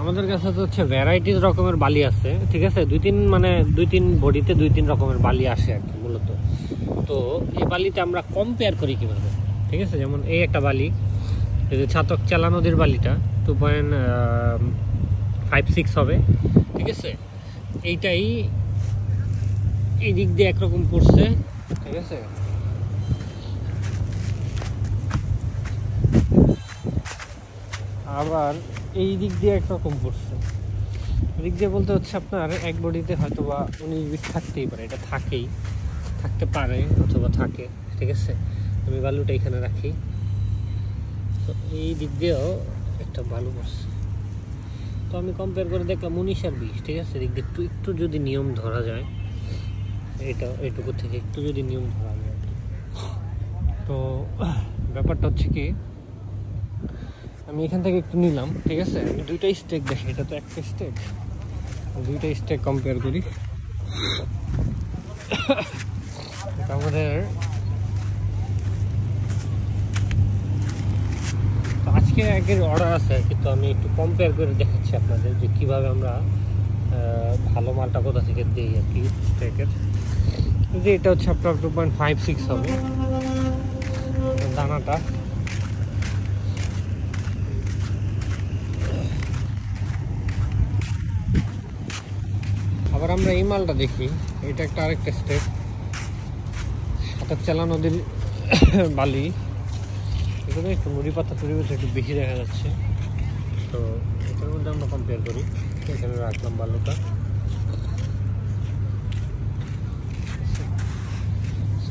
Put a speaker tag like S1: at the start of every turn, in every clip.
S1: আমাদের কাছে তো হচ্ছে ভ্যারাইটিস রকমের বালি আছে, ঠিক আছে। দুই তিন বডিতে 2-3 রকমের বালি আসে আর কি মূলত। তো এই বালিতে আমরা কম্পেয়ার করি কীভাবে, ঠিক আছে। যেমন এই একটা বালি, এই যে ছাতক চালা নদীর বালিটা 2.56 হবে, ঠিক আছে। এইটাই এই দিক দিয়ে একরকম পড়ছে, ঠিক আছে। আবার এই দিক দিয়ে একরকম পড়ছে। দিক দিয়ে বলতে হচ্ছে আপনার এক বডিতে হয়তো বা 19-20 থাকতেই পারে, এটা থাকতে পারে অথবা থাকে, ঠিক আছে। আমি বালুটা এখানে রাখি। তো এই দিক দিয়েও একটা বালু পড়ছে। তো আমি কম্পেয়ার করে দেখলাম 19 আর 20, ঠিক আছে। দিক দিয়ে একটু যদি নিয়ম ধরা যায়, এইটুকু থেকে একটু যদি নিয়ম ধরা যায়, তো ব্যাপারটা হচ্ছে কি, আমি এখান থেকে একটু নিলাম, ঠিক আছে। আমি দুইটা স্টেক দেখি, এটা তো একটা স্টেক, দুইটা স্টেক কম্পেয়ার করি। আমাদের আজকে একের অর্ডার আছে, কিন্তু আমি একটু কম্পেয়ার করে দেখাচ্ছি আপনাদের যে কীভাবে আমরা ভালো মালটা কোথা থেকে দিই আর কি স্টেকের। যে এটা হচ্ছে আপনার 2.56 হবে দানাটা। আবার আমরা এই মালটা দেখি, এটা একটা আরেকটা স্টেপ, ছাতক চালা নদীর বালি। এখানে একটু মুড়ি পাতা একটু বেশি দেখা যাচ্ছে। তো এটার মধ্যে আমরা কম্পেয়ার করি। এখানে রাখলাম বালুটা,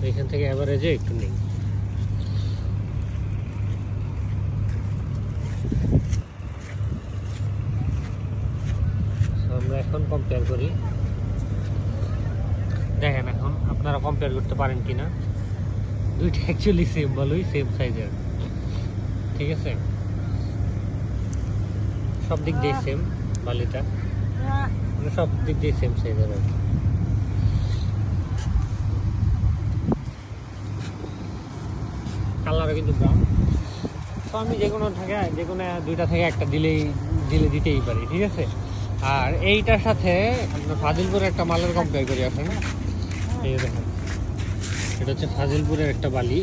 S1: এখান থেকে অ্যাভারেজে একটু নেই। আমরা এখন কম্পেয়ার করি, দেখেন এখন আপনারা কম্পেয়ার করতে পারেন কিনা। দুইটা অ্যাকচুয়ালি সেম বালুই, সেম সাইজের, ঠিক আছে। সব দিক দিয়ে সেম বালিটা, মানে সব দিক দিয়ে সেম সাইজের আর কি। কালারও কিন্তু ব্রাউন। তো আমি যে কোনো দুইটা থেকে একটা দিতেই পারি, ঠিক আছে। আর এইটার সাথে আপনার ফাজিলপুরের একটা মালের কম্পেয়ার করি এখন। এই দেখেন, এটা হচ্ছে ফাজিলপুরের একটা বালি।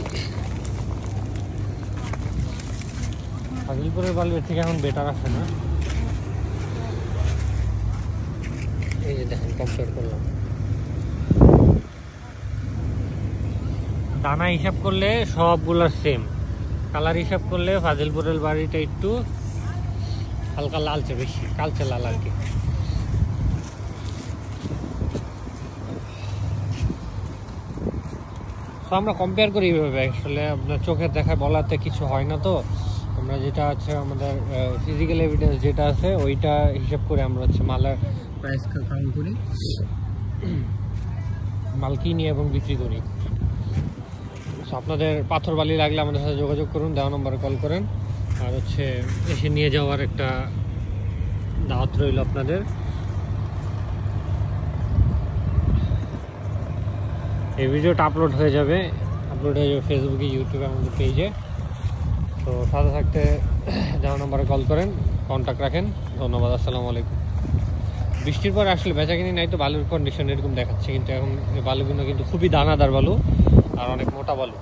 S1: ফাজিলপুরের বালির থেকে এখন বেটার আসে না। এই যে দেখেন, কম্পেয়ার করলাম, দানা হিসাব করলে সবগুলোর সেম, কালার হিসাব করলে ফাজিলপুরের বাড়িটা একটু হালকা লালচে, বেশি কালচে লাল আর কি। তো আমরা কম্পেয়ার করি এইভাবে। আসলে আপনার চোখের দেখায় বলাতে কিছু হয় না। তো আমরা যেটা আছে আমাদের ফিজিক্যাল এভিডেন্স যেটা আছে ওইটা হিসাব করে আমরা হচ্ছে মালের প্রাইস কাউন্ট করি, মাল কিনি এবং বিক্রি করি। আপনাদের পাথর বালি লাগলে আমাদের সাথে যোগাযোগ করুন, দেওয়া নম্বরে কল করেন। আর হচ্ছে এসে নিয়ে যাওয়ার একটা দাওয়াত রইল আপনাদের। এই ভিডিওটা আপলোড হয়ে যাবে ফেসবুকে, ইউটিউবে, আমাদের পেজে। তো সাথে থাকতে দেওয়া নম্বরে কল করেন, কন্ট্যাক্ট রাখেন। ধন্যবাদ, আসসালামু আলাইকুম। বৃষ্টির পর আসলে বেচাকিনি নাই, তো বালুর কন্ডিশন এরকম দেখাচ্ছে, কিন্তু এখন বালুগুলো কিন্তু খুবই দানাদার বালু আর অনেক মোটা বালু।